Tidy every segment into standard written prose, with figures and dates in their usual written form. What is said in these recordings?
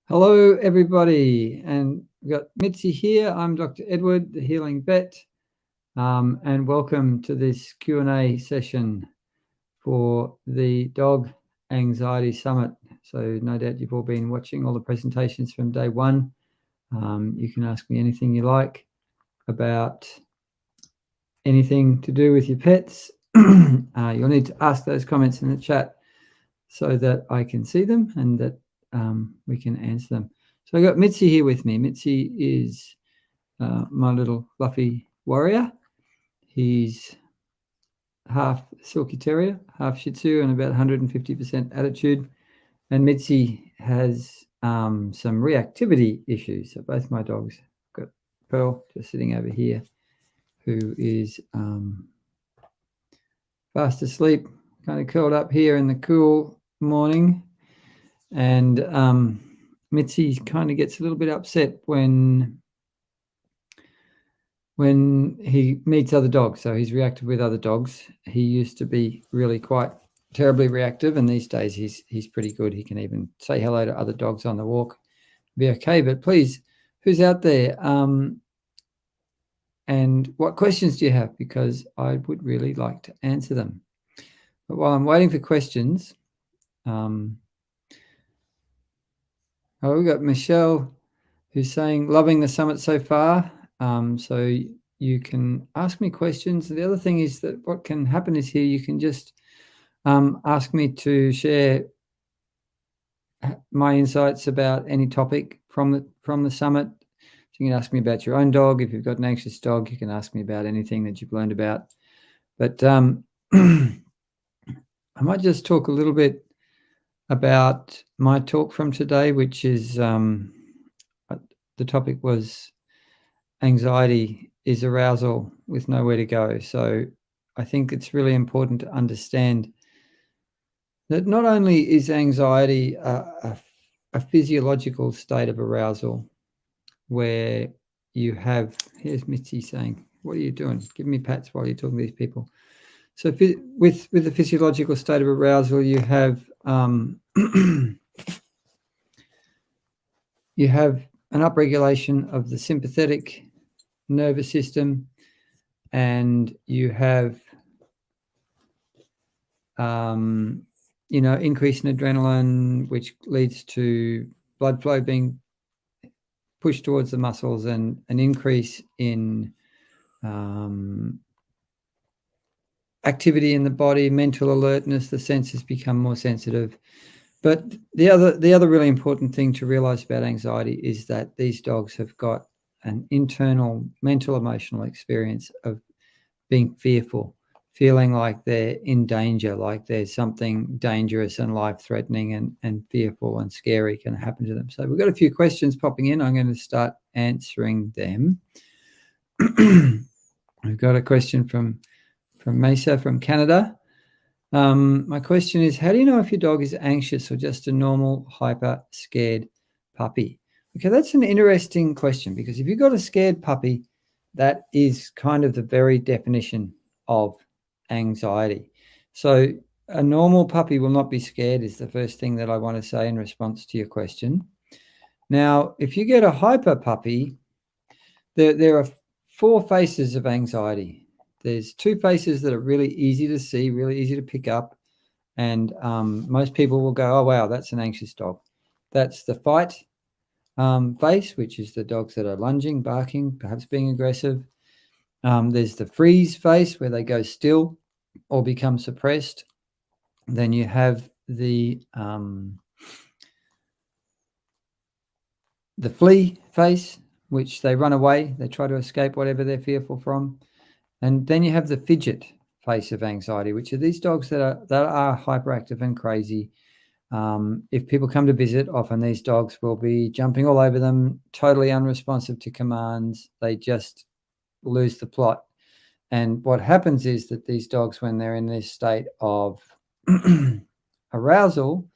Hello, everybody, and we've got Mitzi here. I'm Dr. Edward, the Healing Vet, and welcome to this Q&A session for the Dog Anxiety Summit. So no doubt you've all been watching all the presentations from day one. You can ask me anything you like about anything to do with your pets. You'll need to ask those comments in the chat so that I can see them and that we can answer them. So I got Mitzi here with me. Mitzi is my little fluffy warrior. He's half Silky Terrier, half Shih Tzu, and about 150% attitude. And Mitzi has some reactivity issues. So both my dogs, got Pearl just sitting over here, who is fast asleep, kind of curled up here in the cool morning. And Mitzi kind of gets a little bit upset when he meets other dogs. So he's reactive with other dogs. He used to be really quite terribly reactive, and these days he's pretty good. He can even say hello to other dogs on the walk, be okay. But please, who's out there? And what questions do you have? Because I would really like to answer them. But while I'm waiting for questions, we've got Michelle who's saying, loving the summit so far. So you can ask me questions. The other thing is that what can happen is here you can just ask me to share my insights about any topic from the summit. So you can ask me about your own dog. If you've got an anxious dog, you can ask me about anything that you've learned about. But I might just talk a little bit about my talk from today, which is the topic was anxiety is arousal with nowhere to go. So I think it's really important to understand that not only is anxiety a physiological state of arousal where you have, here's Mitzi saying, what are you doing? Give me pats while you're talking to these people. So with the physiological state of arousal, you have you have an upregulation of the sympathetic nervous system, and you have increase in adrenaline, which leads to blood flow being pushed towards the muscles, and an increase in activity in the body, mental alertness. The senses become more sensitive. But the other really important thing to realize about anxiety is that these dogs have got an internal mental emotional experience of being fearful, feeling like they're in danger, like there's something dangerous and life-threatening and fearful and scary can happen to them. So we've got a few questions popping in. I'm going to start answering them. We've got a question from Mesa from Canada. My question is, how do you know if your dog is anxious or just a normal hyper scared puppy? Okay, that's an interesting question, because if you've got a scared puppy, that is kind of the very definition of anxiety. So a normal puppy will not be scared is the first thing that I want to say in response to your question. Now, if you get a hyper puppy, there are four faces of anxiety. There's two faces that are really easy to see, really easy to pick up. And most people will go, oh, wow, that's an anxious dog. That's the fight face, which is the dogs that are lunging, barking, perhaps being aggressive. There's the freeze face, where they go still or become suppressed. Then you have the flee face, which they run away. They try to escape whatever they're fearful from. And then you have the fidget face of anxiety, which are these dogs that are hyperactive and crazy. If people come to visit, often these dogs will be jumping all over them, totally unresponsive to commands. They just lose the plot. And what happens is that these dogs, when they're in this state of arousal,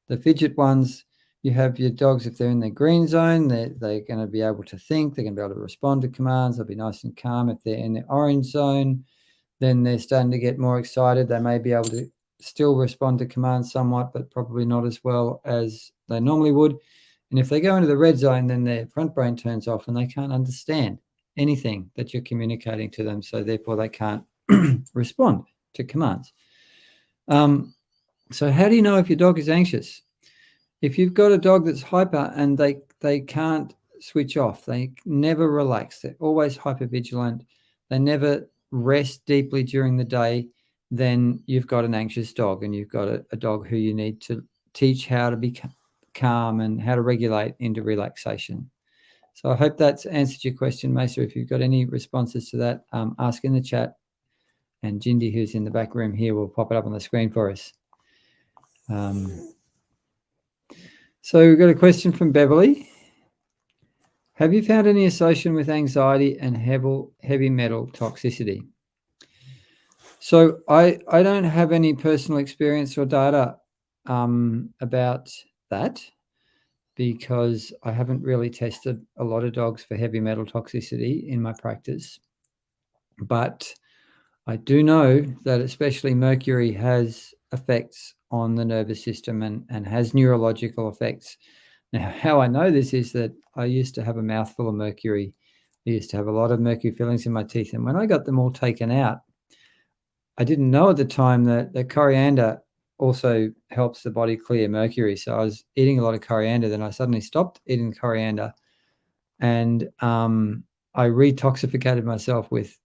the fidget ones, you have your dogs, if they're in their green zone, they're going to be able to think, they're going to be able to respond to commands, they'll be nice and calm. If they're in the orange zone, then they're starting to get more excited. They may be able to still respond to commands somewhat, but probably not as well as they normally would. And if they go into the red zone, then their front brain turns off and they can't understand anything that you're communicating to them. So therefore they can't respond to commands. So how do you know if your dog is anxious? If you've got a dog that's hyper and they can't switch off, they never relax, they're always hypervigilant, they never rest deeply during the day, then you've got an anxious dog, and you've got a dog who you need to teach how to be calm and how to regulate into relaxation. So I hope that's answered your question, Mesa. If you've got any responses to that, ask in the chat, and Jindy, who's in the back room here, will pop it up on the screen for us. So we've got a question from Beverly. Have you found any association with anxiety and heavy metal toxicity? So I don't have any personal experience or data about that, because I haven't really tested a lot of dogs for heavy metal toxicity in my practice. But I do know that especially mercury has effects on the nervous system and has neurological effects. Now, how I know this is that I used to have a mouthful of mercury. I used to have a lot of mercury fillings in my teeth. And when I got them all taken out, I didn't know at the time that the coriander also helps the body clear mercury. So I was eating a lot of coriander. Then I suddenly stopped eating coriander, and I retoxificated myself with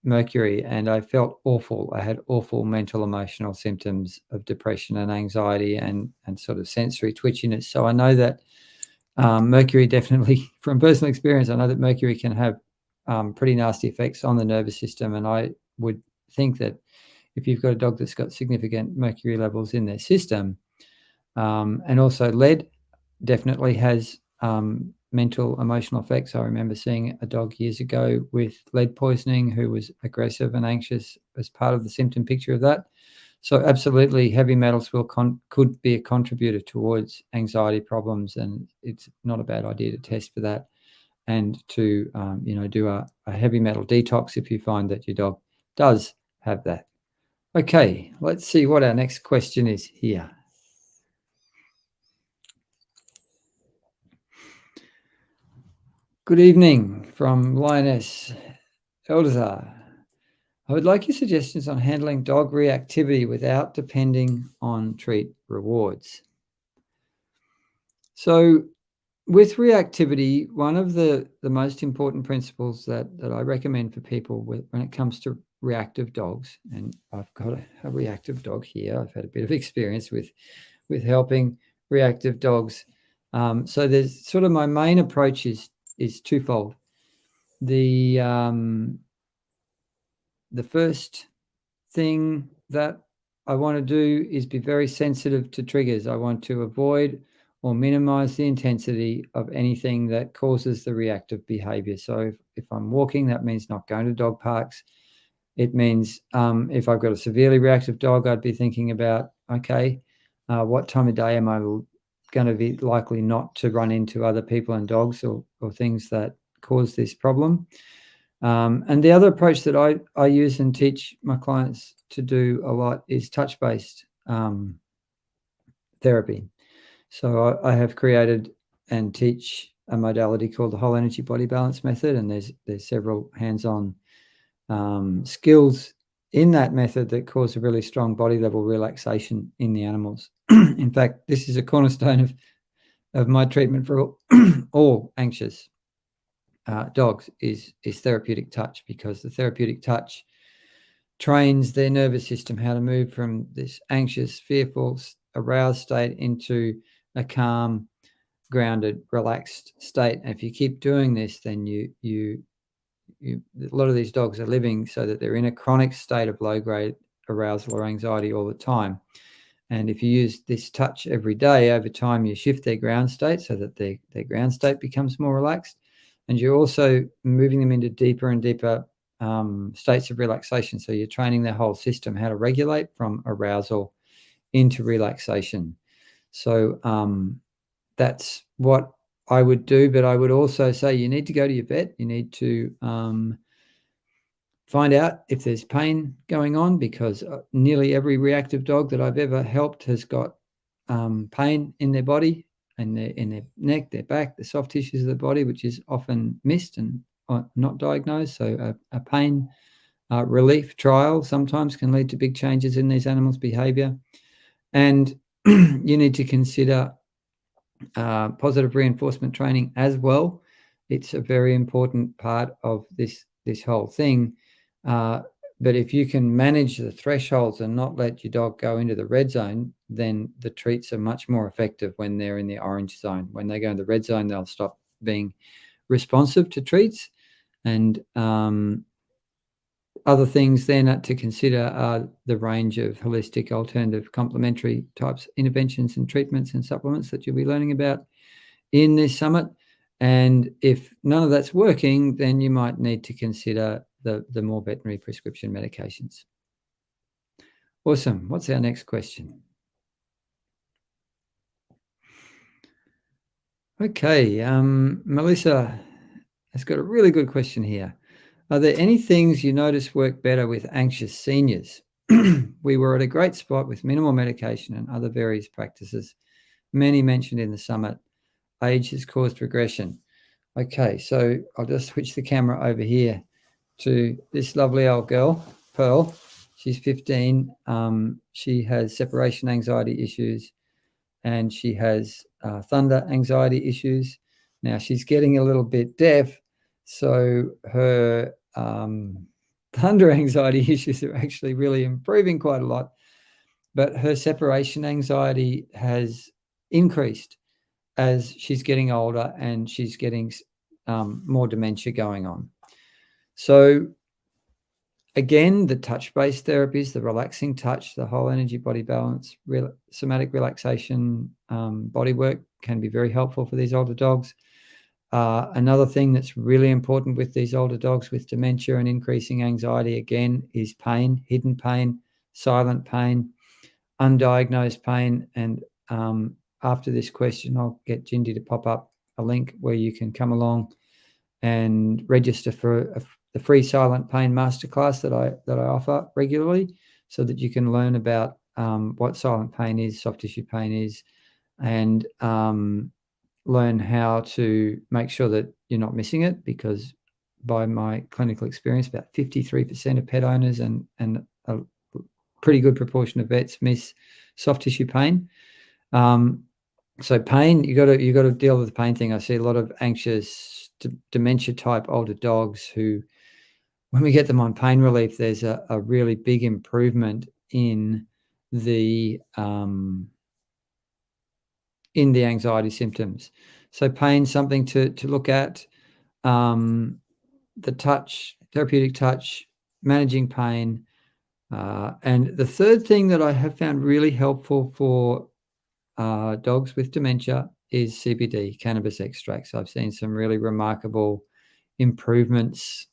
mercury, and I felt awful. I had awful mental, emotional symptoms of depression and anxiety and sort of sensory twitchiness. So I know that mercury definitely, from personal experience, I know that mercury can have pretty nasty effects on the nervous system. And I would think that if you've got a dog that's got significant mercury levels in their system, and also lead definitely has mental, emotional effects. I remember seeing a dog years ago with lead poisoning who was aggressive and anxious as part of the symptom picture of that. So absolutely, heavy metals could be a contributor towards anxiety problems, and it's not a bad idea to test for that, and to do a heavy metal detox if you find that your dog does have that. Okay, let's see what our next question is here. Good evening from Lioness Eldazar. I would like your suggestions on handling dog reactivity without depending on treat rewards. So with reactivity, one of the most important principles that I recommend for people when it comes to reactive dogs, and I've got a reactive dog here. I've had a bit of experience with helping reactive dogs. So there's sort of my main approach is twofold. The first thing that I want to do is be very sensitive to triggers. I want to avoid or minimize the intensity of anything that causes the reactive behavior. So if I'm walking, that means not going to dog parks. It means if I've got a severely reactive dog, I'd be thinking about, okay, what time of day am I going to be likely not to run into other people and dogs or things that cause this problem. And the other approach that I use and teach my clients to do a lot is touch-based therapy. So I have created and teach a modality called the whole energy body balance method, and there's several hands-on skills in that method that cause a really strong body level relaxation in the animals. In fact, this is a cornerstone of my treatment for all anxious dogs is therapeutic touch, because the therapeutic touch trains their nervous system how to move from this anxious, fearful, aroused state into a calm, grounded, relaxed state. And if you keep doing this, then you a lot of these dogs are living so that they're in a chronic state of low-grade arousal or anxiety all the time. And if you use this touch every day, over time you shift their ground state so that their ground state becomes more relaxed. And you're also moving them into deeper and deeper states of relaxation. So you're training their whole system how to regulate from arousal into relaxation. So that's what I would do. But I would also say you need to go to your vet. You need to find out if there's pain going on, because nearly every reactive dog that I've ever helped has got pain in their body. in their neck, their back, the soft tissues of the body, which is often missed and not diagnosed. So a pain relief trial sometimes can lead to big changes in these animals' behavior. And you need to consider positive reinforcement training as well. It's a very important part of this whole thing. But if you can manage the thresholds and not let your dog go into the red zone, then the treats are much more effective when they're in the orange zone. When they go in the red zone, they'll stop being responsive to treats. And other things then to consider are the range of holistic, alternative, complementary types interventions and treatments and supplements that you'll be learning about in this summit. And if none of that's working, then you might need to consider the more veterinary prescription medications. Awesome. What's our next question? Okay, Melissa has got a really good question here. Are there any things you notice work better with anxious seniors? We were at a great spot with minimal medication and other various practices, many mentioned in the summit. Age has caused regression. Okay, so I'll just switch the camera over here to this lovely old girl, Pearl. She's 15. She has separation anxiety issues, and she has thunder anxiety issues. Now she's getting a little bit deaf, so her thunder anxiety issues are actually really improving quite a lot, but her separation anxiety has increased as she's getting older and she's getting more dementia going on. So again, the touch-based therapies, the relaxing touch, the whole energy body balance, somatic relaxation, body work can be very helpful for these older dogs. Another thing that's really important with these older dogs with dementia and increasing anxiety, again, is pain, hidden pain, silent pain, undiagnosed pain. And after this question, I'll get Jindy to pop up a link where you can come along and register for the free silent pain masterclass that I offer regularly, so that you can learn about what silent pain is, soft tissue pain is, and learn how to make sure that you're not missing it, because by my clinical experience, about 53% of pet owners and a pretty good proportion of vets miss soft tissue pain. So pain, you got to deal with the pain thing. I see a lot of anxious dementia type older dogs who, when we get them on pain relief, there's a really big improvement in the anxiety symptoms. So pain, something to look at. The touch, therapeutic touch, managing pain. And the third thing that I have found really helpful for dogs with dementia is CBD, cannabis extracts. I've seen some really remarkable improvements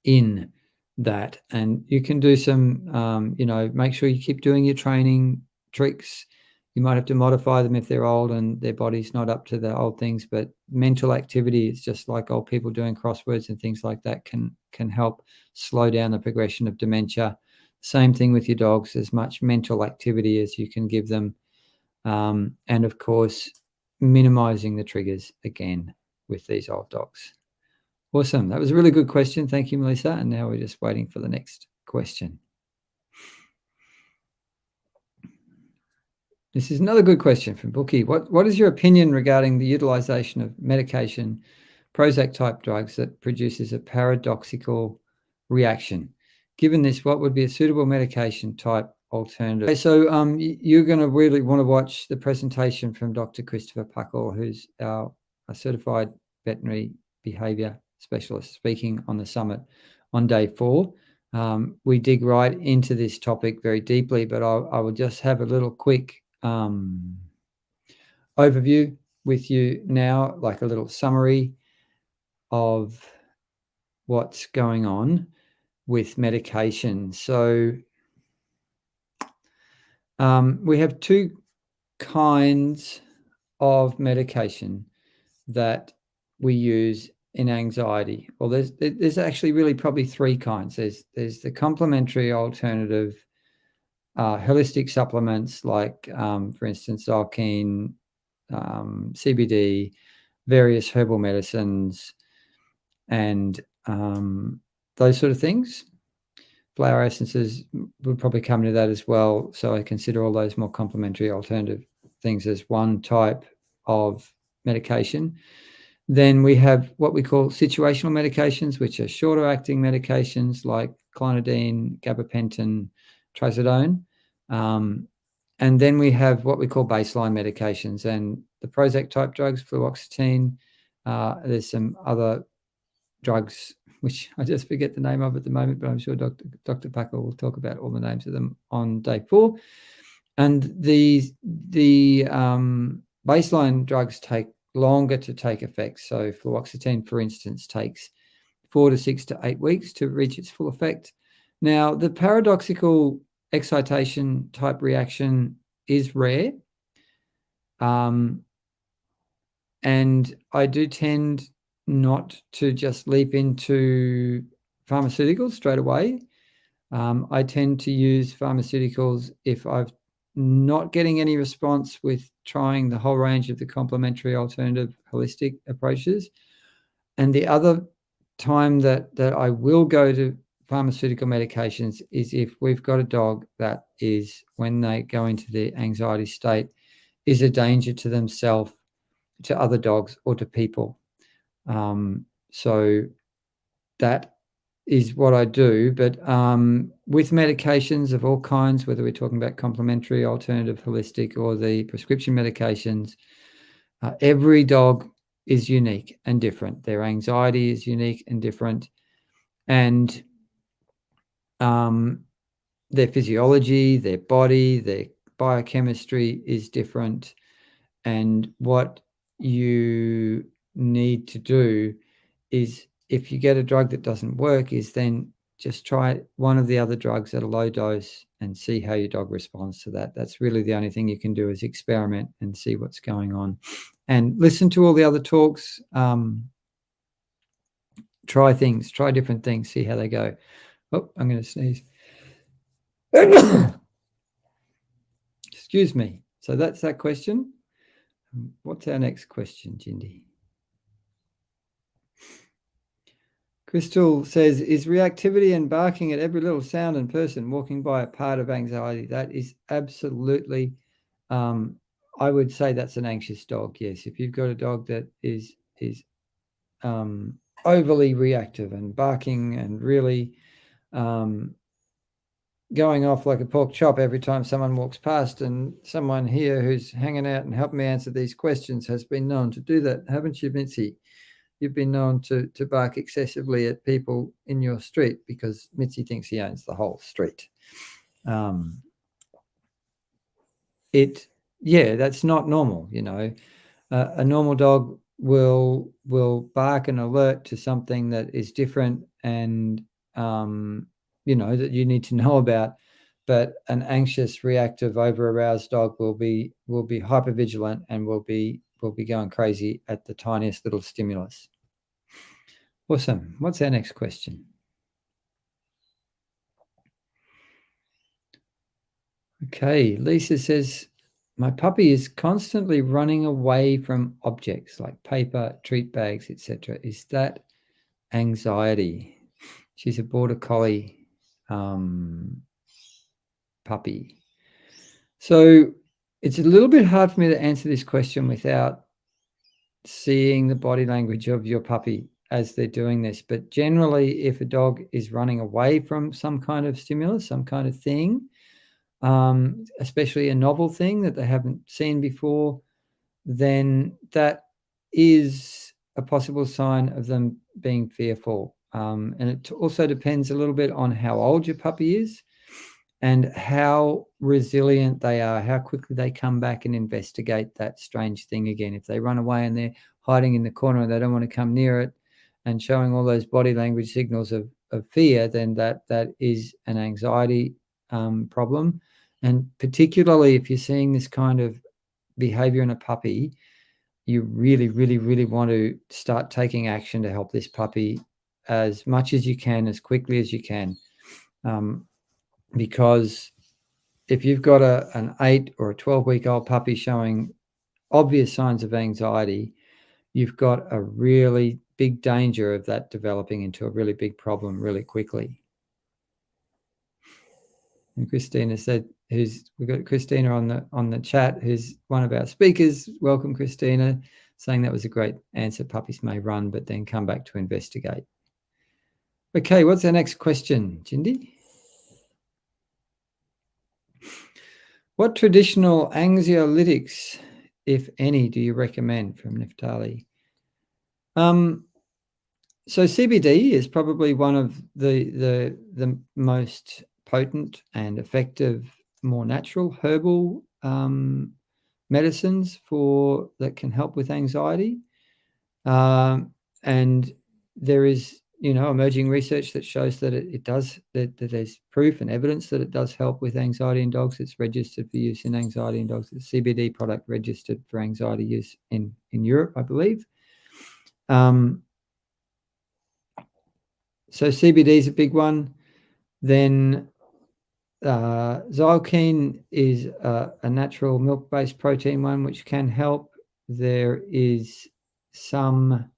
in that. And you can do some, make sure you keep doing your training tricks. You might have to modify them if they're old and their body's not up to the old things, but mental activity is just like old people doing crosswords and things like that can help slow down the progression of dementia. Same thing with your dogs, as much mental activity as you can give them. And of course, minimizing the triggers again with these old dogs. Awesome. That was a really good question. Thank you, Melissa. And now we're just waiting for the next question. This is another good question from Bookie. What is your opinion regarding the utilization of medication, Prozac type drugs that produces a paradoxical reaction? Given this, what would be a suitable medication type alternative? Okay, so you're going to really want to watch the presentation from Dr. Christopher Puckle, who's a certified veterinary behavior specialist, speaking on the summit on day 4. We dig right into this topic very deeply, but I will just have a little quick overview with you now, like a little summary of what's going on with medication. So we have 2 kinds of medication that we use in anxiety. Well, there's actually really probably 3 kinds. There's the complementary alternative holistic supplements like, for instance, Zolkine, CBD, various herbal medicines, and those sort of things. Flower essences would probably come into that as well. So I consider all those more complementary alternative things as one type of medication. Then we have what we call situational medications, which are shorter acting medications like clonidine, gabapentin, trazodone. And then we have what we call baseline medications, and the Prozac type drugs, fluoxetine. There's some other drugs which I just forget the name of at the moment, but I'm sure Dr. Packer will talk about all the names of them on day 4. And the baseline drugs take longer to take effect. So fluoxetine, for instance, takes 4 to 6 to 8 weeks to reach its full effect. Now, the paradoxical excitation type reaction is rare. And I do tend not to just leap into pharmaceuticals straight away. I tend to use pharmaceuticals if I'm not getting any response with trying the whole range of the complementary alternative holistic approaches. And the other time that I will go to pharmaceutical medications is if we've got a dog that is, when they go into the anxiety state, is a danger to themselves, to other dogs, or to people. So that is what I do. But with medications of all kinds, whether we're talking about complementary, alternative, holistic, or the prescription medications, every dog is unique and different. Their anxiety is unique and different. And their physiology, their body, their biochemistry is different. And what you need to do is, if you get a drug that doesn't work, is then just try one of the other drugs at a low dose and see how your dog responds to that. That's really the only thing you can do, is experiment and see what's going on. And listen to all the other talks. Try different things, see how they go. Oh, I'm going to sneeze. Excuse me. So that's that question. What's our next question, Jindy? Crystal says, is reactivity and barking at every little sound and person walking by a part of anxiety? That is absolutely, I would say that's an anxious dog. Yes. If you've got a dog that is overly reactive and barking and really going off like a pork chop every time someone walks past, and someone here who's hanging out and helping me answer these questions has been known to do that, haven't you, Mitzi? You've been known to bark excessively at people in your street because Mitzi thinks he owns the whole street. That's not normal. A normal dog will bark and alert to something that is different and that you need to know about. But an anxious, reactive, over-aroused dog will be hypervigilant and will be going crazy at the tiniest little stimulus. Awesome. What's our next question? Okay, Lisa says, my puppy is constantly running away from objects like paper, treat bags, etc. Is that anxiety? She's a border collie puppy. So it's a little bit hard for me to answer this question without seeing the body language of your puppy as they're doing this. But generally, if a dog is running away from some kind of stimulus, some kind of thing, especially a novel thing that they haven't seen before, then that is a possible sign of them being fearful. And it also depends a little bit on how old your puppy is and how resilient they are, how quickly they come back and investigate that strange thing again. If they run away and they're hiding in the corner and they don't want to come near it and showing all those body language signals of fear, then that is an anxiety problem. And particularly if you're seeing this kind of behavior in a puppy, you really, really, really want to start taking action to help this puppy as much as you can, as quickly as you can. Because if you've got an 8 or a 12-week-old puppy showing obvious signs of anxiety, you've got a really big danger of that developing into a really big problem really quickly. And Christina said, we've got Christina on the chat, who's one of our speakers. Welcome, Christina, saying that was a great answer. Puppies may run, but then come back to investigate. Okay, what's our next question, Jindy? What traditional anxiolytics, if any, do you recommend? From Neftali. So CBD is probably one of the most potent and effective, more natural herbal medicines that can help with anxiety. And there is, emerging research that shows that it does, that there's proof and evidence that it does help with anxiety in dogs. It's registered for use in anxiety in dogs. It's a CBD product registered for anxiety use in Europe, I believe. So CBD is a big one. Then Zylkene is a natural milk-based protein one, which can help. There is some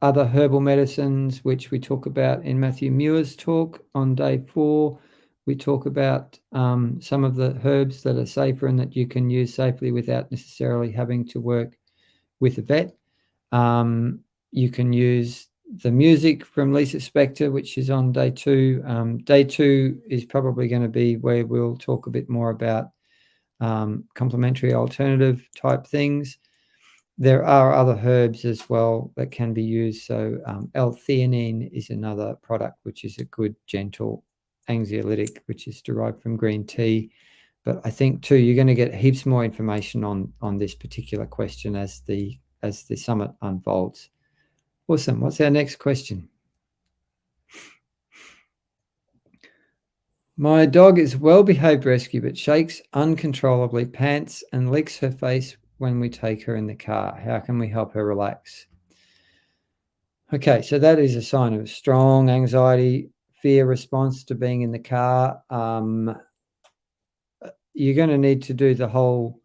other herbal medicines, which we talk about in Matthew Muir's talk on day 4. We talk about some of the herbs that are safer and that you can use safely without necessarily having to work with a vet. You can use the music from Lisa Spector, which is on day 2. Day 2 is probably going to be where we'll talk a bit more about complementary alternative type things. There are other herbs as well that can be used. So L-theanine is another product, which is a good, gentle anxiolytic, which is derived from green tea. But I think, too, you're going to get heaps more information on this particular question as the summit unfolds. Awesome. What's our next question? My dog is a well-behaved rescue, but shakes uncontrollably, pants, and licks her face when we take her in the car. How can we help her relax? Okay, so that is a sign of strong anxiety, fear response to being in the car. You're going to need to do the whole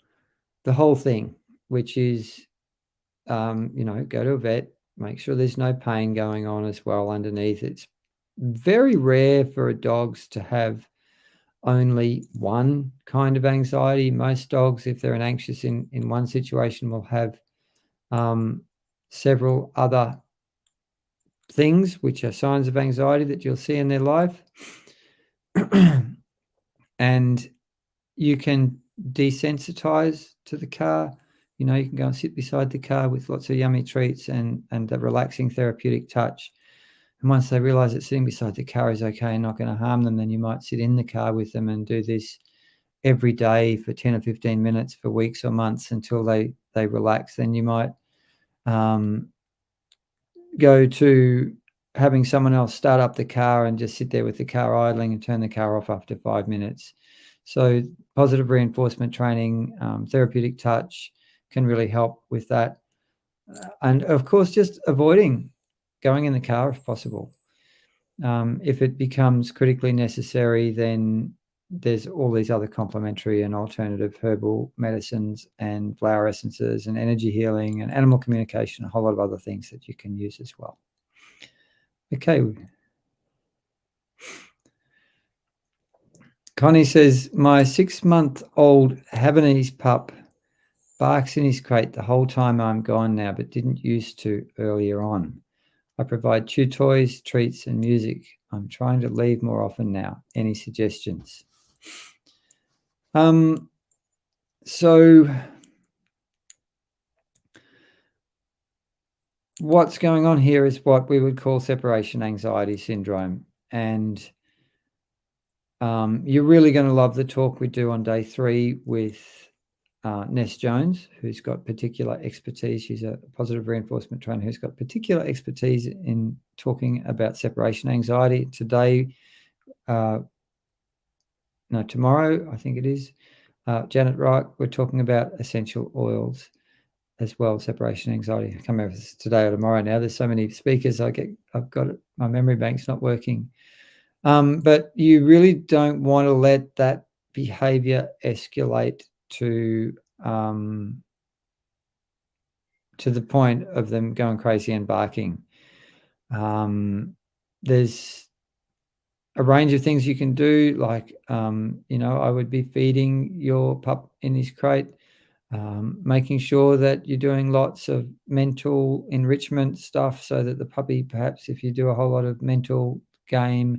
thing, which is, go to a vet, make sure there's no pain going on as well underneath. It's very rare for dogs to have only one kind of anxiety. Most dogs, if they're anxious in one situation, will have several other things which are signs of anxiety that you'll see in their life. And you can desensitize to the car. You can go and sit beside the car with lots of yummy treats and a relaxing therapeutic touch. And once they realize that sitting beside the car is okay and not going to harm them, then you might sit in the car with them and do this every day for 10 or 15 minutes for weeks or months until they relax. Then you might go to having someone else start up the car and just sit there with the car idling and turn the car off after 5 minutes. So positive reinforcement training, therapeutic touch can really help with that. And of course, just avoiding going in the car if possible. If it becomes critically necessary, then there's all these other complementary and alternative herbal medicines and flower essences and energy healing and animal communication, a whole lot of other things that you can use as well. Okay. Connie says, my 6-month-old Havanese pup barks in his crate the whole time I'm gone now, but didn't used to earlier on. I provide chew toys, treats, and music. I'm trying to leave more often now. Any suggestions? So what's going on here is what we would call separation anxiety syndrome. And you're really going to love the talk we do on day 3 with Ness Jones, who's got particular expertise. She's a positive reinforcement trainer who's got particular expertise in talking about separation anxiety. Tomorrow, I think it is, Janet Wright, we're talking about essential oils as well, separation anxiety. I can't remember if it's today or tomorrow now. There's so many speakers. I've got it. My memory bank's not working. But you really don't want to let that behavior escalate um, to the point of them going crazy and barking. There's a range of things you can do, like, I would be feeding your pup in his crate, making sure that you're doing lots of mental enrichment stuff so that the puppy, perhaps if you do a whole lot of mental games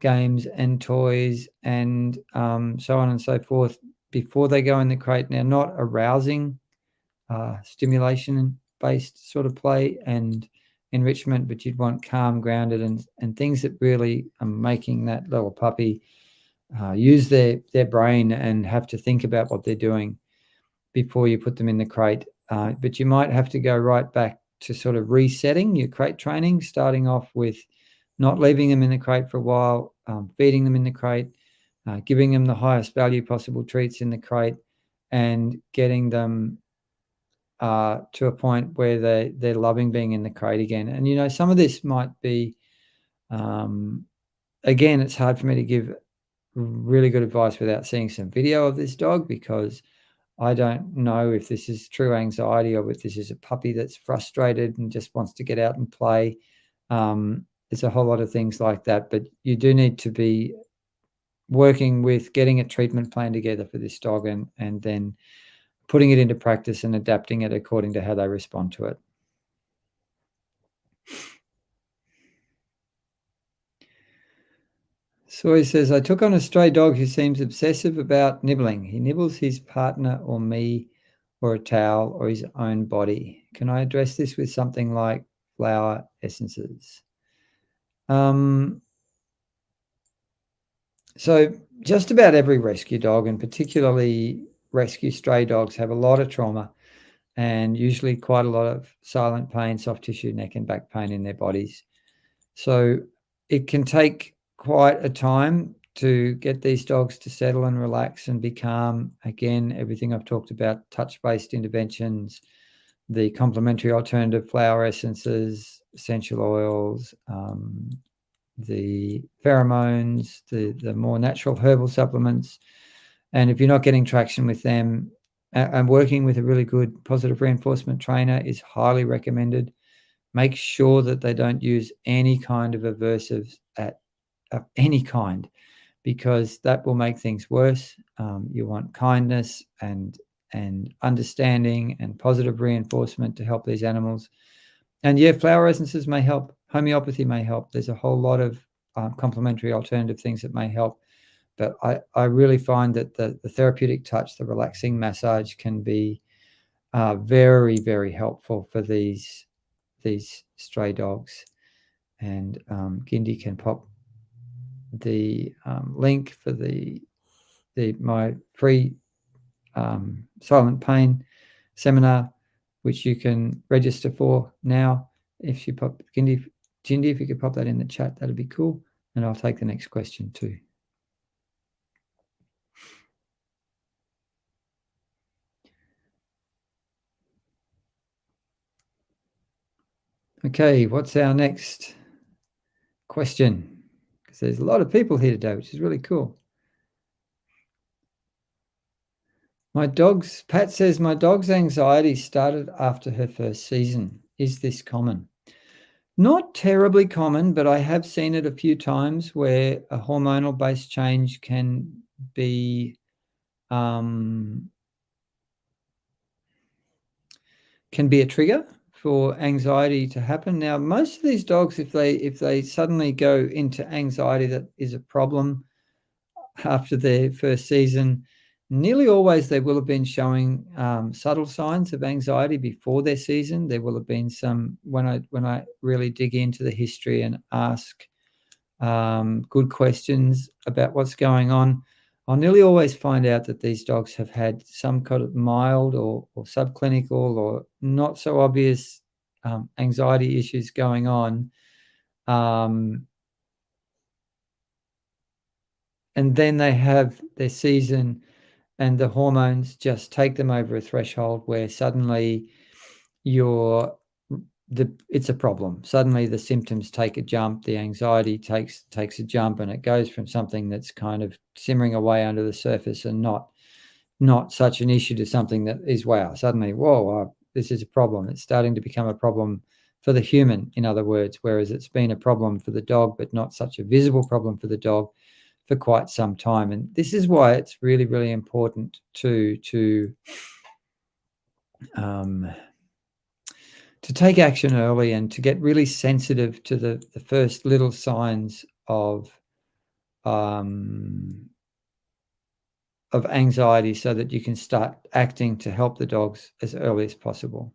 and toys and so on and so forth before they go in the crate. Now, not arousing stimulation-based sort of play and enrichment, but you'd want calm, grounded, and things that really are making that little puppy use their brain and have to think about what they're doing before you put them in the crate. But you might have to go right back to sort of resetting your crate training, starting off with not leaving them in the crate for a while, feeding them in the crate, giving them the highest value possible treats in the crate, and getting them to a point where they're loving being in the crate again. And some of this might be, again, it's hard for me to give really good advice without seeing some video of this dog, because I don't know if this is true anxiety or if this is a puppy that's frustrated and just wants to get out and play. There's a whole lot of things like that, but you do need to be working with getting a treatment plan together for this dog and then putting it into practice and adapting it according to how they respond to it. So he says, I took on a stray dog who seems obsessive about nibbling. He nibbles his partner or me or a towel or his own body. Can I address this with something like flower essences? So just about every rescue dog, and particularly rescue stray dogs, have a lot of trauma and usually quite a lot of silent pain, soft tissue, neck and back pain in their bodies. So it can take quite a time to get these dogs to settle and relax and be calm. Again, everything I've talked about, touch-based interventions, the complementary alternative flower essences, essential oils, the pheromones, the more natural herbal supplements. And if you're not getting traction with them, and working with a really good positive reinforcement trainer is highly recommended. Make sure that they don't use any kind of aversives of any kind, because that will make things worse. You want kindness and understanding and positive reinforcement to help these animals. And yeah, flower essences may help. Homeopathy may help. There's a whole lot of complementary alternative things that may help. But I really find that the therapeutic touch, the relaxing massage can be very, very helpful for these stray dogs. And Gindi can pop the link for my free silent pain seminar, which you can register for now. If you pop Gindi, if you could pop that in the chat, that'd be cool. And I'll take the next question too. Okay, what's our next question? Because there's a lot of people here today, which is really cool. Pat says, my dog's anxiety started after her first season. Is this common? Not terribly common, but I have seen it a few times where a hormonal-based change can be a trigger for anxiety to happen. Now, most of these dogs, if they suddenly go into anxiety that is a problem after their first season, nearly always they will have been showing subtle signs of anxiety before their season. There will have been some, when I really dig into the history and ask good questions about what's going on, I'll nearly always find out that these dogs have had some kind of mild or subclinical or not so obvious anxiety issues going on. And then they have their season and the hormones just take them over a threshold where suddenly you're it's a problem. Suddenly the symptoms take a jump, the anxiety takes a jump, and it goes from something that's kind of simmering away under the surface and not such an issue to something that is, wow, suddenly, whoa, this is a problem. It's starting to become a problem for the human, in other words, whereas it's been a problem for the dog, but not such a visible problem for the dog for quite some time. And this is why it's really, really important to take action early and to get really sensitive to the first little signs of anxiety, so that you can start acting to help the dogs as early as possible.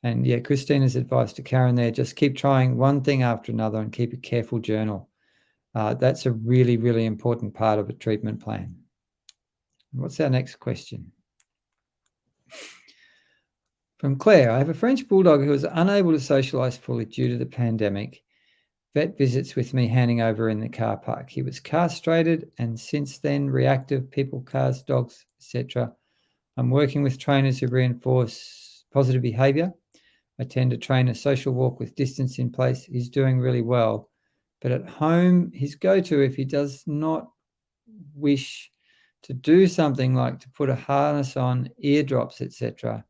And yeah, Christina's advice to Karen there, just keep trying one thing after another and keep a careful journal. That's a really, really important part of a treatment plan. What's our next question? From Claire, I have a French bulldog who was unable to socialise fully due to the pandemic. Vet visits with me handing over in the car park. He was castrated and since then reactive, people, cars, dogs, etc. I'm working with trainers who reinforce positive behaviour. I tend to train a social walk with distance in place. He's doing really well. But at home, his go-to, if he does not wish to do something like to put a harness on, eardrops, etc.,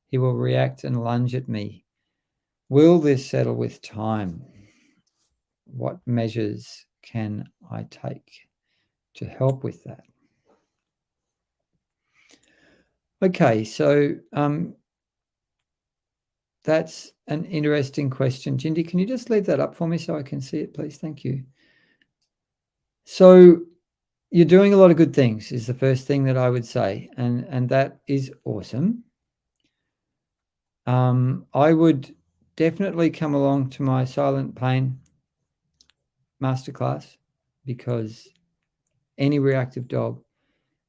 he will react and lunge at me. Will this settle with time? What measures can I take to help with that? Okay, so that's an interesting question. Jindy, can you just leave that up for me so I can see it, please? Thank you. So you're doing a lot of good things is the first thing that I would say, and that is awesome. I would definitely come along to my silent pain masterclass, because any reactive dog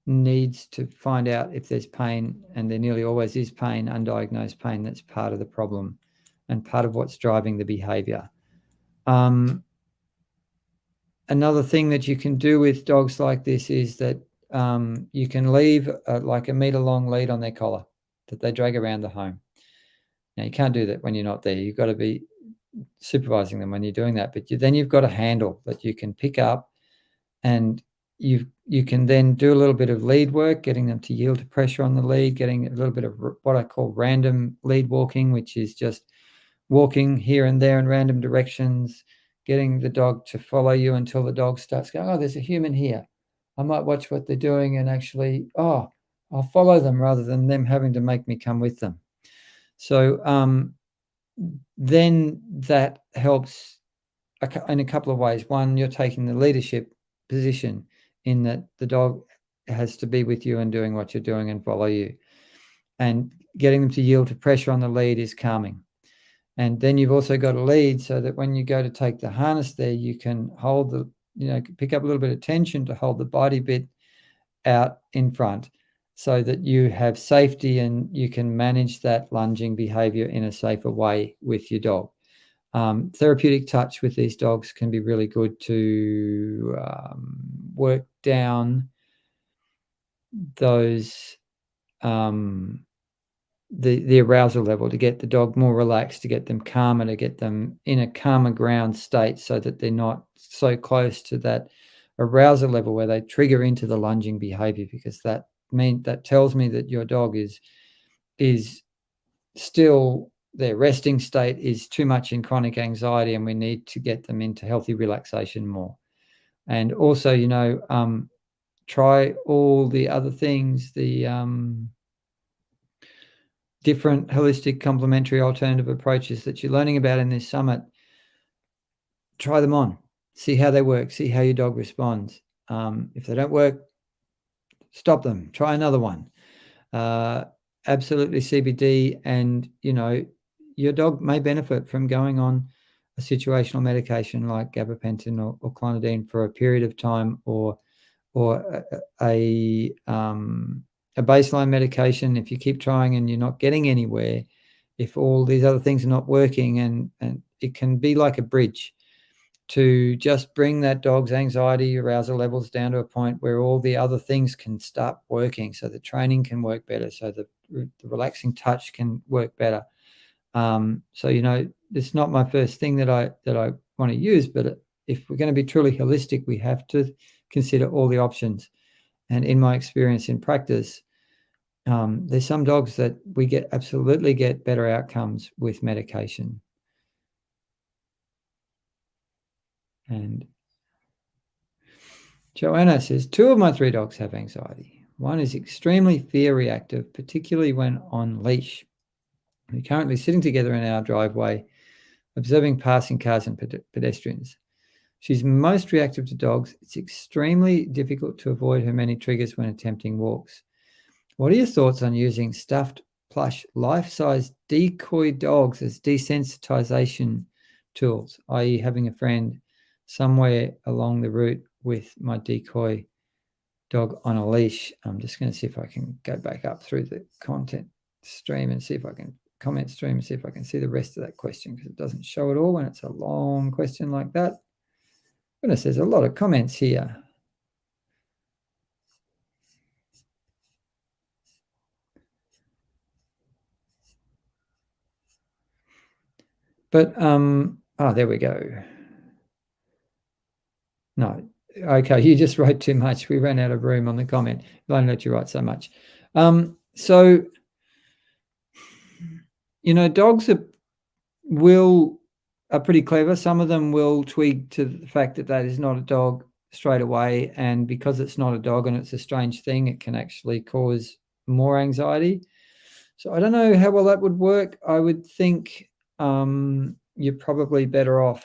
needs to find out if there's pain, and there nearly always is pain, undiagnosed pain. That's part of the problem and part of what's driving the behavior. Another thing that you can do with dogs like this is that you can leave like a meter-long lead on their collar that they drag around the home. Now, you can't do that when you're not there. You've got to be supervising them when you're doing that. But then you've got a handle that you can pick up, and you can then do a little bit of lead work, getting them to yield to pressure on the lead, getting a little bit of what I call random lead walking, which is just walking here and there in random directions, getting the dog to follow you until the dog starts going, oh, there's a human here. I might watch what they're doing and actually, I'll follow them rather than them having to make me come with them. So then that helps in a couple of ways. One, you're taking the leadership position in that the dog has to be with you and doing what you're doing and follow you. And getting them to yield to pressure on the lead is calming. And then you've also got a lead so that when you go to take the harness there, you can hold pick up a little bit of tension to hold the body bit out in front so that you have safety and you can manage that lunging behavior in a safer way with your dog. Therapeutic touch with these dogs can be really good to work down those the arousal level, to get the dog more relaxed, to get them calmer, to get them in a calmer ground state so that they're not so close to that arousal level where they trigger into the lunging behavior, because that tells me that your dog is still, their resting state is too much in chronic anxiety, and we need to get them into healthy relaxation more. And also, try all the other things, the different holistic complementary alternative approaches that you're learning about in this summit. Try them on, see how they work, see how your dog responds. If they don't work, stop them, try another one. Absolutely CBD, and your dog may benefit from going on a situational medication like gabapentin or clonidine for a period of time, or a baseline medication. If you keep trying and you're not getting anywhere, if all these other things are not working, and it can be like a bridge to just bring that dog's anxiety arousal levels down to a point where all the other things can start working, so the training can work better, so the relaxing touch can work better. So, it's not my first thing that I want to use, but if we're going to be truly holistic, we have to consider all the options. And in my experience in practice, there's some dogs that we absolutely get better outcomes with medication. And Joanna says, 2 of my 3 dogs have anxiety. One is extremely fear reactive, particularly when on leash. We're currently sitting together in our driveway, observing passing cars and pedestrians. She's most reactive to dogs. It's extremely difficult to avoid her many triggers when attempting walks. What are your thoughts on using stuffed plush life-size decoy dogs as desensitization tools, i.e. having a friend somewhere along the route with my decoy dog on a leash? I'm just going to see if I can go back up through the content stream and see if I can comment stream and see if I can see the rest of that question, because it doesn't show it all when it's a long question like that. Goodness, there's a lot of comments here. But, there we go. No. Okay, you just wrote too much. We ran out of room on the comment. I don't let you write so much. So, dogs are pretty clever. Some of them will twig to the fact that that is not a dog straight away, and because it's not a dog and it's a strange thing, it can actually cause more anxiety. So I don't know how well that would work. I would think you're probably better off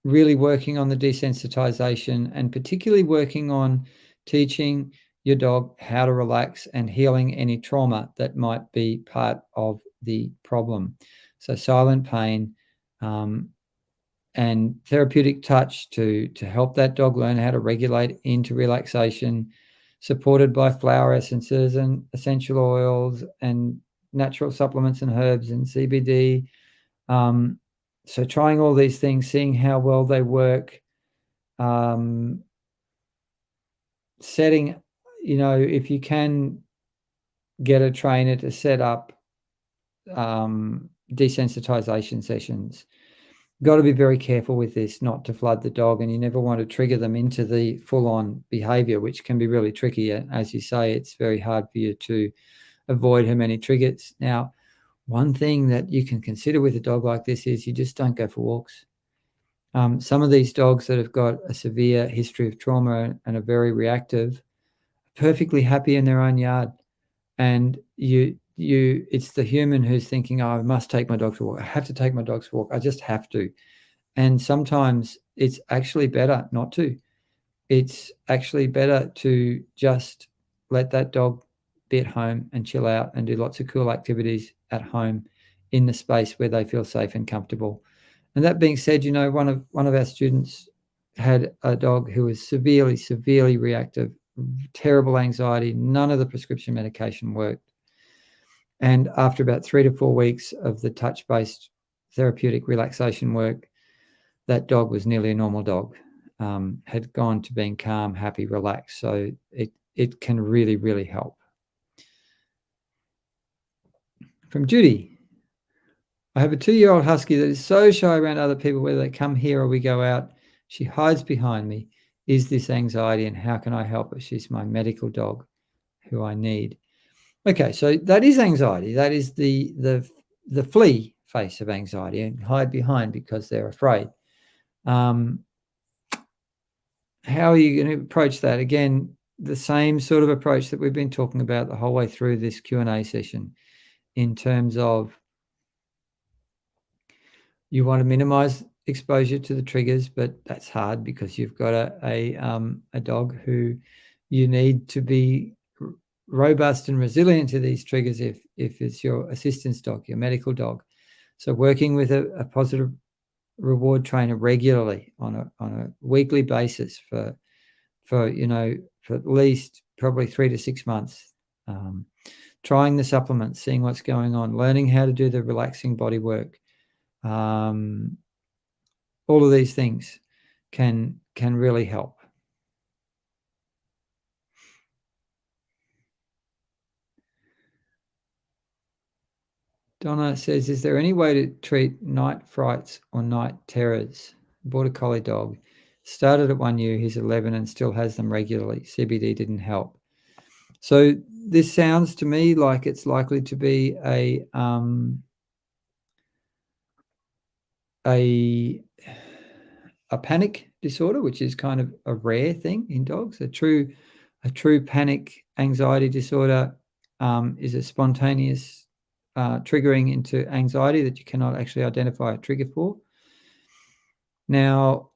really working on the desensitization, and particularly working on teaching your dog how to relax and healing any trauma that might be part of the problem. So silent pain, and therapeutic touch to help that dog learn how to regulate into relaxation, supported by flower essences and essential oils and natural supplements and herbs and CBD. So trying all these things, seeing how well they work, setting, if you can get a trainer to set up desensitization sessions. Got to be very careful with this, not to flood the dog, and you never want to trigger them into the full-on behavior, which can be really tricky. As you say, it's very hard for you to avoid how many triggers. Now, one thing that you can consider with a dog like this is you just don't go for walks. Some of these dogs that have got a severe history of trauma and are very reactive, perfectly happy in their own yard, and it's the human who's thinking, oh, I must take my dog for a walk. I have to take my dogs for a walk. I just have to. And sometimes it's actually better not to. It's actually better to just let that dog be at home and chill out and do lots of cool activities at home in the space where they feel safe and comfortable. And that being said, one of our students had a dog who was severely, severely reactive, terrible anxiety. None of the prescription medication worked. And after about 3 to 4 weeks of the touch-based therapeutic relaxation work, that dog was nearly a normal dog, had gone to being calm, happy, relaxed. So it can really, really help. From Judy, I have a 2-year-old husky that is so shy around other people, whether they come here or we go out. She hides behind me. Is this anxiety, and how can I help her? She's my medical dog who I need. Okay, so that is anxiety. That is the flee face of anxiety, and hide behind because they're afraid. How are you going to approach that? Again, the same sort of approach that we've been talking about the whole way through this Q&A session, in terms of you want to minimize exposure to the triggers, but that's hard because you've got a dog who you need to be robust and resilient to these triggers if it's your assistance dog, your medical dog. So working with a positive reward trainer regularly on a weekly basis for at least probably 3 to 6 months, trying the supplements, seeing what's going on, learning how to do the relaxing body work. All of these things can really help. Donna says, is there any way to treat night frights or night terrors? Border Collie dog. Started at 1 year, he's 11 and still has them regularly. CBD didn't help. So this sounds to me like it's likely to be a panic disorder, which is kind of a rare thing in dogs. A true panic anxiety disorder is a spontaneous triggering into anxiety that you cannot actually identify a trigger for. Now,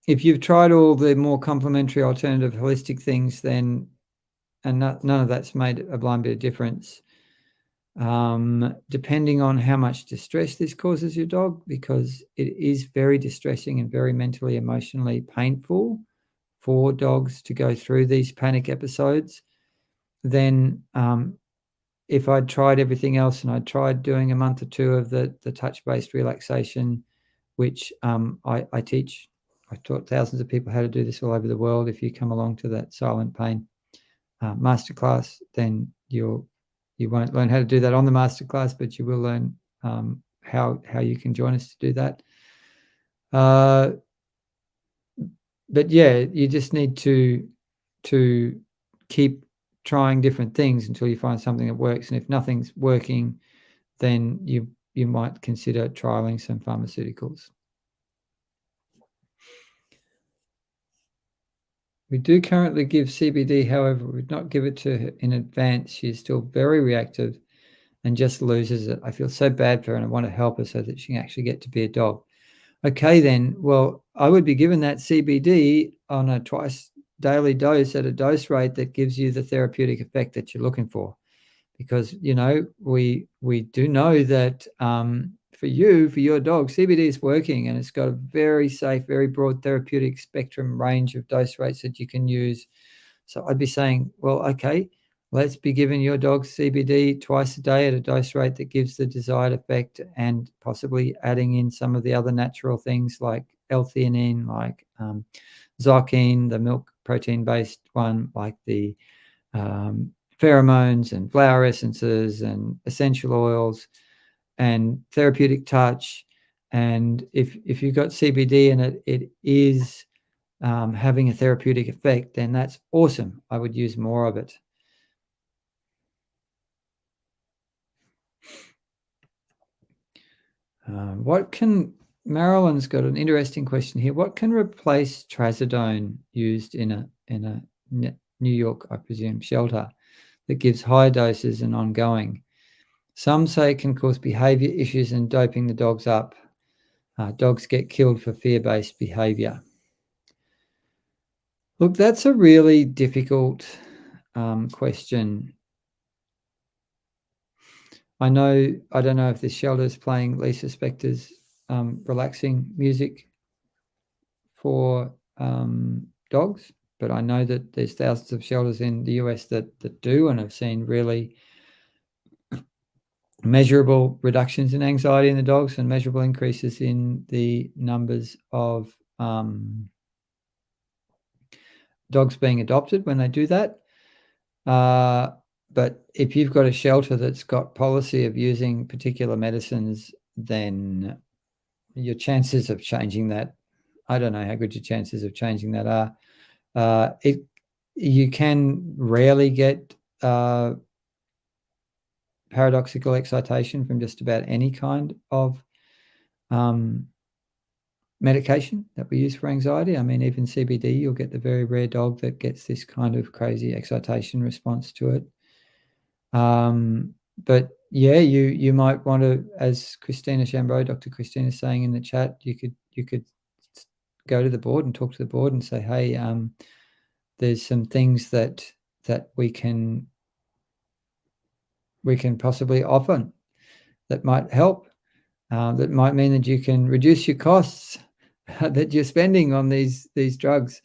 if you've tried all the more complementary alternative holistic things, then none of that's made a blind bit of difference. Depending on how much distress this causes your dog, because it is very distressing and very mentally, emotionally painful for dogs to go through these panic episodes, then if I'd tried everything else and I'd tried doing a month or two of the touch-based relaxation, which I teach. I taught thousands of people how to do this all over the world. If you come along to that silent pain masterclass, then you won't learn how to do that on the masterclass, but you will learn how you can join us to do that. But yeah, you just need to keep trying different things until you find something that works. And if nothing's working, then you might consider trialing some pharmaceuticals. We do currently give CBD, however, we would not give it to her in advance. She is still very reactive and just loses it. I feel so bad for her and I want to help her so that she can actually get to be a dog. Okay, then, well, I would be given that CBD on a twice daily dose at a dose rate that gives you the therapeutic effect that you're looking for. Because, we do know that for your dog, CBD is working and it's got a very safe, very broad therapeutic spectrum range of dose rates that you can use. So I'd be saying, well, okay, let's be giving your dog CBD twice a day at a dose rate that gives the desired effect, and possibly adding in some of the other natural things like L-theanine, like Zocine, the milk protein-based one, like the pheromones and flower essences and essential oils and therapeutic touch. And if you've got CBD in it, it is having a therapeutic effect, then that's awesome. I would use more of it. Marilyn's got an interesting question here. What can replace trazodone used in a New York, I presume, shelter that gives high doses and ongoing? Some say it can cause behavior issues and doping the dogs up. Dogs get killed for fear-based behavior. Look, that's a really difficult question. I don't know if this shelter is playing Lisa Spector's relaxing music for dogs, but I know that there's thousands of shelters in the US that do, and have seen really measurable reductions in anxiety in the dogs and measurable increases in the numbers of dogs being adopted when they do that. But if you've got a shelter that's got policy of using particular medicines, then your chances of changing that, I don't know how good your chances of changing that are. You can rarely get paradoxical excitation from just about any kind of medication that we use for anxiety. I mean, even CBD, you'll get the very rare dog that gets this kind of crazy excitation response to it. But yeah, you might want to, as Christina Chambreau, Dr. Christina is saying in the chat, you could go to the board and talk to the board and say, hey, there's some things that we can possibly offer that might help. That might mean that you can reduce your costs that you're spending on these drugs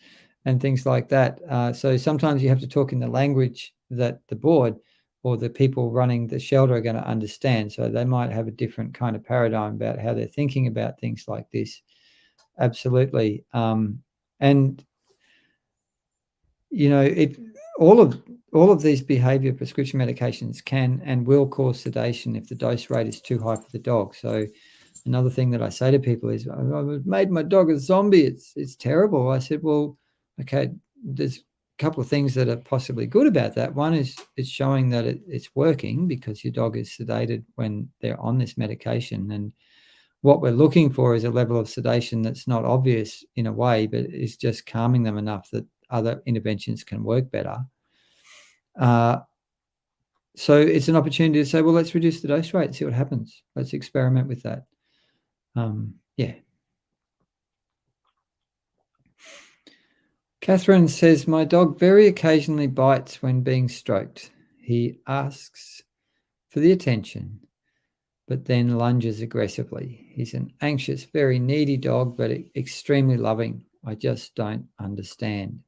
and things like that. So sometimes you have to talk in the language that the board or the people running the shelter are going to understand. So they might have a different kind of paradigm about how they're thinking about things like this. Absolutely. And all of these behavior prescription medications can and will cause sedation if the dose rate is too high for the dog. So another thing that I say to people is, I've made my dog a zombie. It's terrible. I said, well, okay, there's a couple of things that are possibly good about that. One is it's showing that it's working because your dog is sedated when they're on this medication. And what we're looking for is a level of sedation that's not obvious in a way, but is just calming them enough that other interventions can work better. So it's an opportunity to say, well, let's reduce the dose rate and see what happens. Let's experiment with that. Yeah. Catherine says, my dog very occasionally bites when being stroked. He asks for the attention, but then lunges aggressively. He's an anxious, very needy dog, but extremely loving. I just don't understand.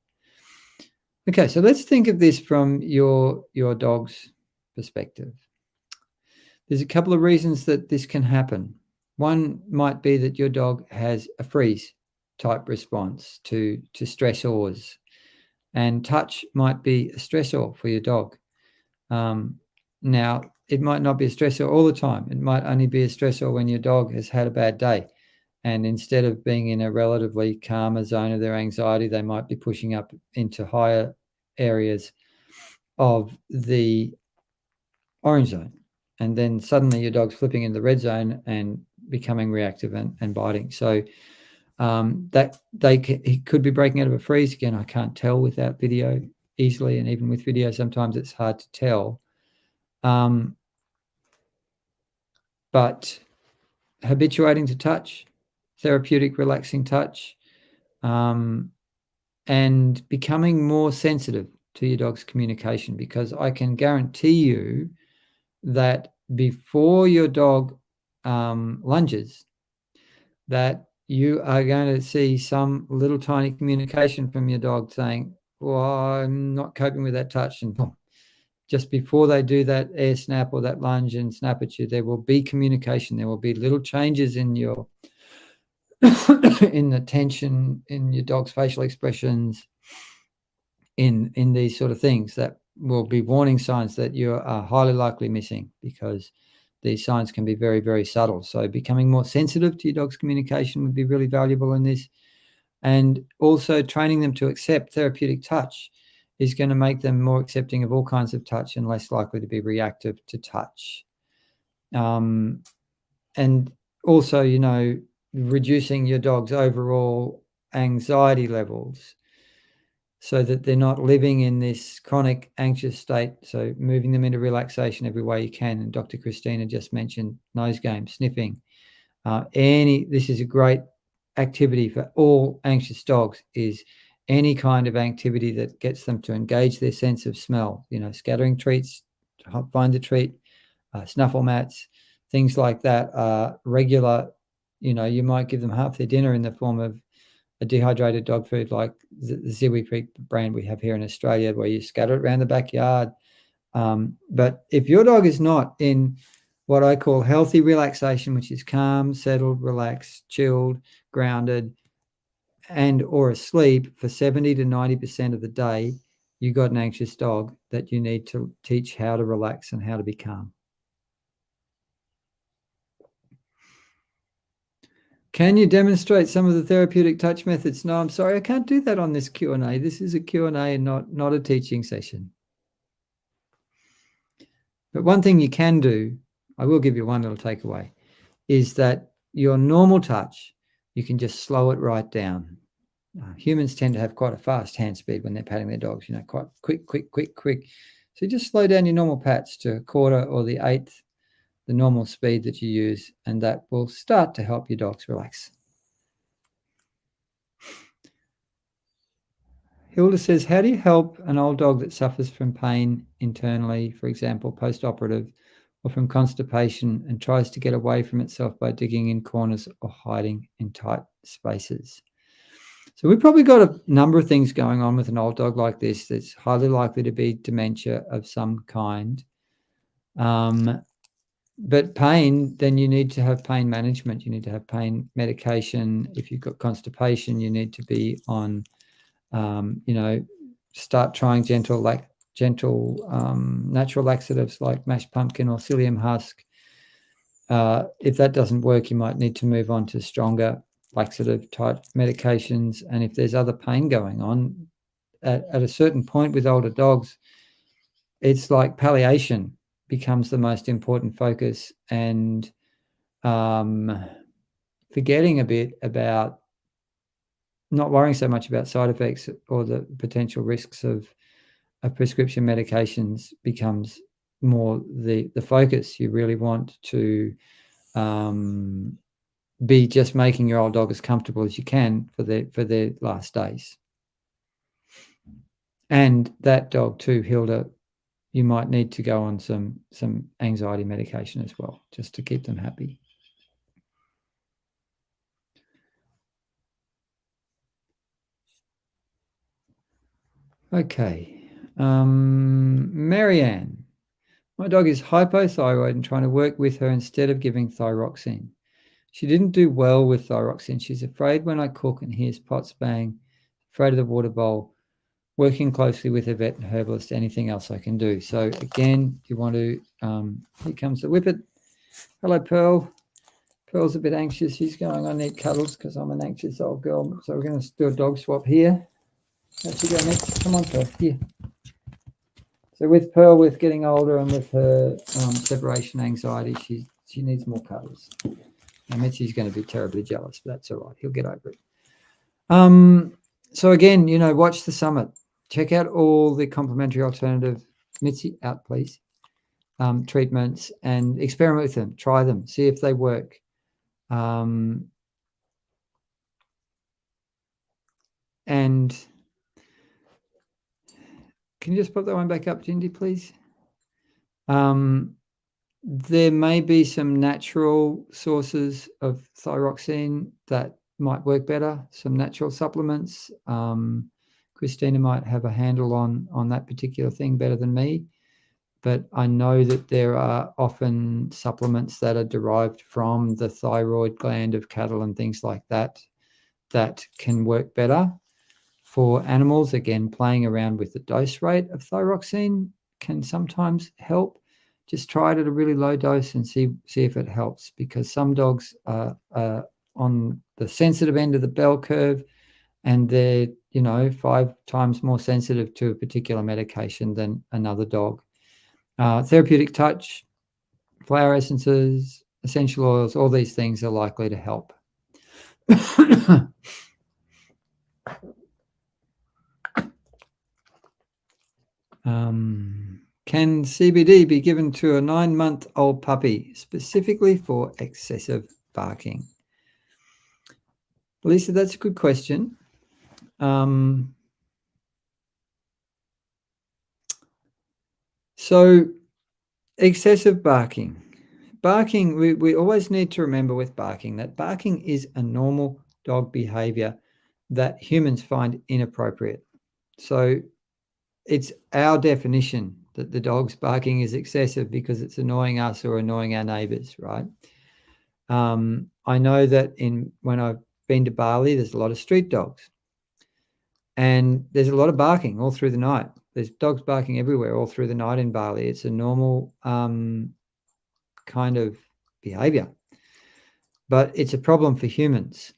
Okay, so let's think of this from your dog's perspective. There's a couple of reasons that this can happen. One might be that your dog has a freeze type response to stressors, and touch might be a stressor for your dog. Now, it might not be a stressor all the time. It might only be a stressor when your dog has had a bad day. And instead of being in a relatively calmer zone of their anxiety, they might be pushing up into higher areas of the orange zone. And then suddenly your dog's flipping in the red zone and becoming reactive and biting. So he could be breaking out of a freeze. Again, I can't tell without video easily, and even with video, sometimes it's hard to tell. But habituating to touch, therapeutic, relaxing touch, and becoming more sensitive to your dog's communication, because I can guarantee you that before your dog lunges, that you are going to see some little tiny communication from your dog saying, well, I'm not coping with that touch. And boom, just before they do that air snap or that lunge and snap at you, there will be communication. There will be little changes in your in the tension, in your dog's facial expressions, in these sort of things that will be warning signs that you are highly likely missing, because these signs can be very, very subtle. So becoming more sensitive to your dog's communication would be really valuable in this. And also training them to accept therapeutic touch is going to make them more accepting of all kinds of touch and less likely to be reactive to touch. And also, reducing your dog's overall anxiety levels so that they're not living in this chronic anxious state. So moving them into relaxation every way you can. And Dr. Christina just mentioned nose game, sniffing. This is a great activity for all anxious dogs, is any kind of activity that gets them to engage their sense of smell, scattering treats, find a treat, snuffle mats, things like that are regular. You might give them half their dinner in the form of a dehydrated dog food like the Ziwi Creek brand we have here in Australia, where you scatter it around the backyard. But if your dog is not in what I call healthy relaxation, which is calm, settled, relaxed, chilled, grounded, and or asleep for 70 to 90% of the day, you got an anxious dog that you need to teach how to relax and how to be calm. Can you demonstrate some of the therapeutic touch methods? No, I'm sorry, I can't do that on this Q&A. This is a Q&A and not a teaching session. But one thing you can do, I will give you one little takeaway, is that your normal touch, you can just slow it right down. Humans tend to have quite a fast hand speed when they're patting their dogs, quite quick. So just slow down your normal pats to a quarter or the eighth, the normal speed that you use, and that will start to help your dogs relax. Hilda says, how do you help an old dog that suffers from pain internally, for example, post-operative, or from constipation, and tries to get away from itself by digging in corners or hiding in tight spaces? So we've probably got a number of things going on with an old dog like this that's highly likely to be dementia of some kind. But pain, then you need to have pain management. You need to have pain medication. If you've got constipation, you need to be on, start trying gentle natural laxatives like mashed pumpkin or psyllium husk. If that doesn't work, you might need to move on to stronger laxative type medications. And if there's other pain going on, at a certain point with older dogs, it's like palliation becomes the most important focus, and forgetting a bit about, not worrying so much about side effects or the potential risks of prescription medications becomes more the focus. You really want to be just making your old dog as comfortable as you can for their last days. And that dog too, Hilda, you might need to go on some anxiety medication as well, just to keep them happy. Okay. Marianne, my dog is hypothyroid and trying to work with her instead of giving thyroxine. She didn't do well with thyroxine. She's afraid when I cook and hears pots bang, afraid of the water bowl, working closely with a vet and herbalist, anything else I can do. So again, you want to, here comes the whippet. Hello, Pearl. Pearl's a bit anxious. She's going, I need cuddles because I'm an anxious old girl. So we're going to do a dog swap here. How'd you go next? Come on, Pearl, here. So with Pearl, with getting older and with her separation anxiety, she needs more cuddles. And Mitzi's going to be terribly jealous, but that's all right. He'll get over it. So again, watch the summit. Check out all the complementary alternative, Mitzi, out please, treatments, and experiment with them. Try them. See if they work. And can you just put that one back up, Jindy, please? There may be some natural sources of thyroxine that might work better, some natural supplements. Christina might have a handle on that particular thing better than me, but I know that there are often supplements that are derived from the thyroid gland of cattle and things like that that can work better for animals. Again, playing around with the dose rate of thyroxine can sometimes help. Just try it at a really low dose and see if it helps, because some dogs are on the sensitive end of the bell curve, and they're 5 times more sensitive to a particular medication than another dog. Therapeutic touch, flower essences, essential oils, all these things are likely to help. Can CBD be given to a 9-month-old puppy specifically for excessive barking? Lisa, that's a good question. So excessive barking. Barking, we always need to remember with barking that barking is a normal dog behavior that humans find inappropriate. So it's our definition that the dog's barking is excessive because it's annoying us or annoying our neighbors, right? I know that when I've been to Bali, there's a lot of street dogs, and there's a lot of barking all through the night. There's dogs barking everywhere all through the night in Bali. It's a normal kind of behavior, but it's a problem for humans.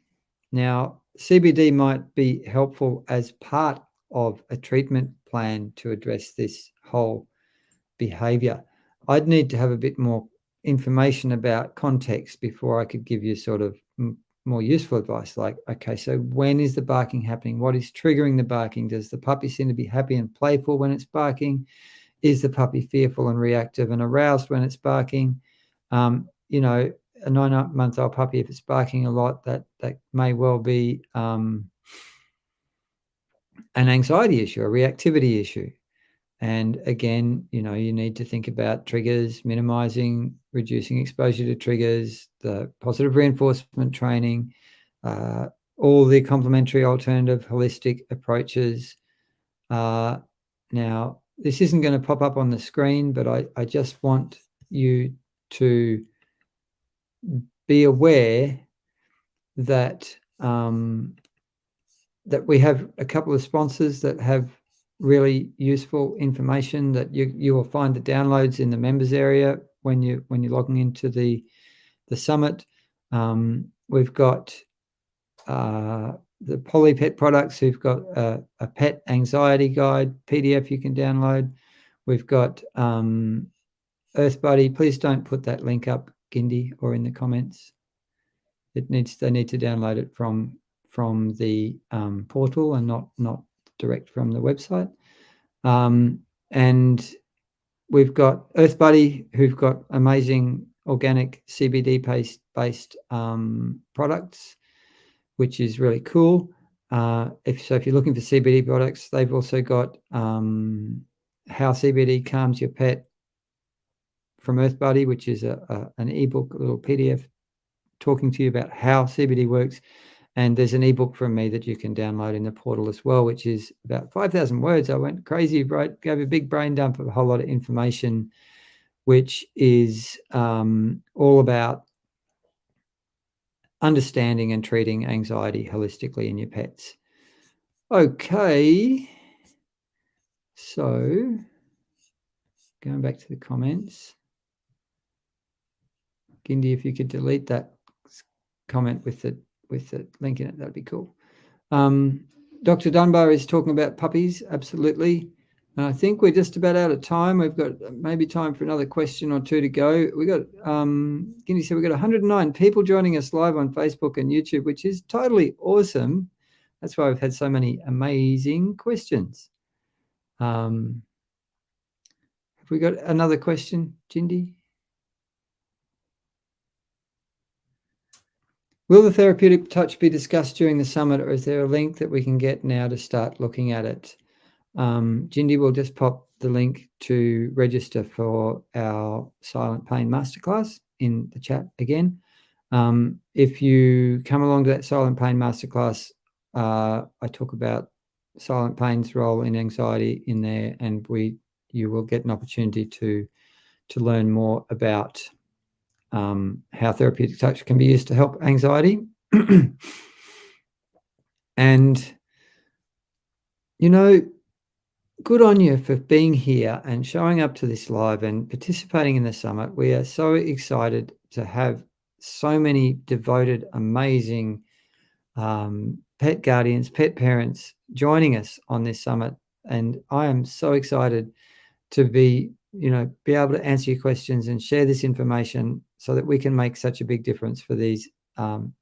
Now, CBD might be helpful as part of a treatment plan to address this whole behavior. I'd need to have a bit more information about context before I could give you sort of more useful advice, like, okay, so when is the barking happening? What is triggering the barking? Does the puppy seem to be happy and playful when it's barking? Is the puppy fearful and reactive and aroused when it's barking? A 9-month-old puppy, if it's barking a lot, that may well be an anxiety issue, a reactivity issue. And again, you need to think about triggers, minimizing, reducing exposure to triggers, the positive reinforcement training, all the complementary alternative holistic approaches. Now, this isn't going to pop up on the screen, but I just want you to be aware that that we have a couple of sponsors that have really useful information that you will find the downloads in the members area when you're logging into the summit. We've got the Polypet products. We've got a pet anxiety guide PDF you can download. We've got Earth Buddy. Please don't put that link up, Gindi, or in the comments. They need to download it from the portal and not direct from the website. And we've got Earth Buddy, who've got amazing organic CBD based products, which is really cool. If you're looking for CBD products, they've also got How CBD Calms Your Pet from Earth Buddy, which is an ebook, a little PDF talking to you about how CBD works. And there's an ebook from me that you can download in the portal as well, which is about 5,000 words. I went crazy, right? Gave a big brain dump of a whole lot of information, which is all about understanding and treating anxiety holistically in your pets. Okay. So going back to the comments. Gindi, if you could delete that comment with the link in it, that'd be cool. Dr. Dunbar is talking about puppies. Absolutely. I think we're just about out of time. We've got maybe time for another question or two to go. We got Gindi said we've got 109 people joining us live on Facebook and YouTube, which is totally awesome. That's why we've had so many amazing questions. Have we got another question, Gindi? Will the therapeutic touch be discussed during the summit, or is there a link that we can get now to start looking at it? Gindi will just pop the link to register for our Silent Pain Masterclass in the chat again. If you come along to that Silent Pain Masterclass, I talk about silent pain's role in anxiety in there, and you will get an opportunity to learn more about how therapeutic touch can be used to help anxiety. And, good on you for being here and showing up to this live and participating in the summit. We are so excited to have so many devoted, amazing pet guardians, pet parents joining us on this summit. And I am so excited to be able to answer your questions and share this information so that we can make such a big difference for these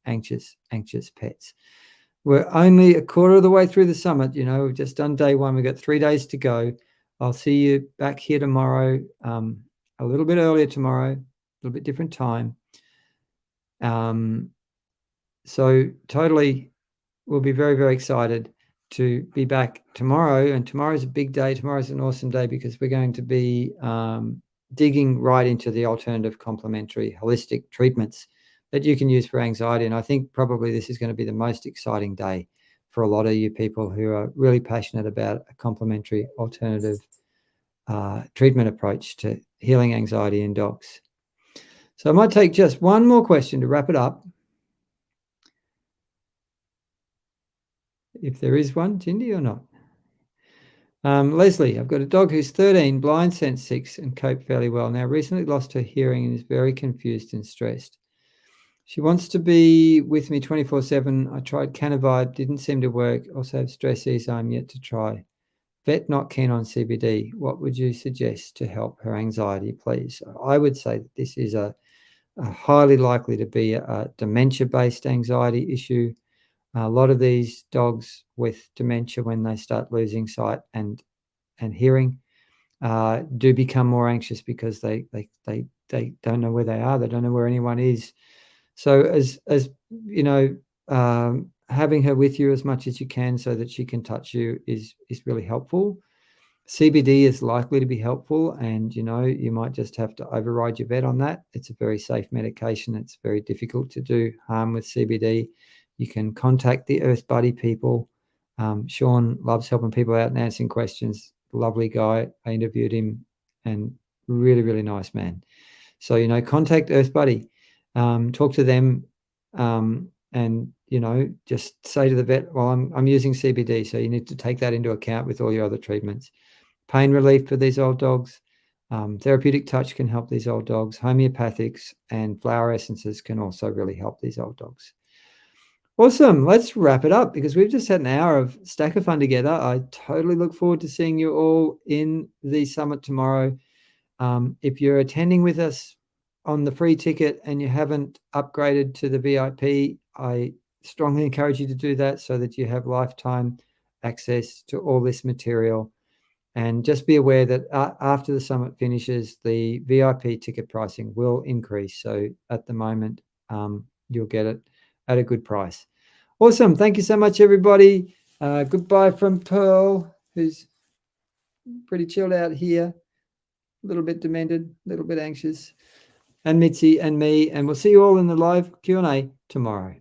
anxious pets. We're only a quarter of the way through the summit. We've just done day one. We've got 3 days to go. I'll see you back here tomorrow, a little bit earlier tomorrow, a little bit different time. So totally, we'll be very, very excited to be back tomorrow. And tomorrow's a big day. Tomorrow's an awesome day because we're going to be digging right into the alternative complementary holistic treatments that you can use for anxiety. And I think probably this is going to be the most exciting day for a lot of you people who are really passionate about a complementary alternative treatment approach to healing anxiety in dogs. So I might take just one more question to wrap it up. If there is one, Gindi, or not. Leslie, I've got a dog who's 13, blind sense 6, and coped fairly well. Now, recently lost her hearing and is very confused and stressed. She wants to be with me 24/7. I tried Canavibe, didn't seem to work. Also have stress ease I'm yet to try. Vet not keen on CBD. What would you suggest to help her anxiety, please? I would say that this is a highly likely to be a dementia-based anxiety issue. A lot of these dogs with dementia, when they start losing sight and hearing, do become more anxious because they don't know where they are. They don't know where anyone is. So as having her with you as much as you can so that she can touch you is really helpful. CBD is likely to be helpful, and you might just have to override your vet on that. It's a very safe medication. It's very difficult to do harm with CBD. You can contact the Earth Buddy people. Sean loves helping people out and answering questions. Lovely guy. I interviewed him, and really, really nice man. So contact Earth Buddy. Talk to them, and just say to the vet, well, I'm using CBD, so you need to take that into account with all your other treatments. Pain relief for these old dogs. Therapeutic touch can help these old dogs. Homeopathics and flower essences can also really help these old dogs. Awesome. Let's wrap it up because we've just had an hour of Stack of Fun together. I totally look forward to seeing you all in the summit tomorrow. If you're attending with us on the free ticket and you haven't upgraded to the VIP, I strongly encourage you to do that so that you have lifetime access to all this material. And just be aware that after the summit finishes, the VIP ticket pricing will increase. So at the moment, you'll get it at a good price. Awesome. Thank you so much, everybody. Goodbye from Pearl, who's pretty chilled out here, a little bit demented, a little bit anxious, and Mitzi and me. And we'll see you all in the live Q&A tomorrow.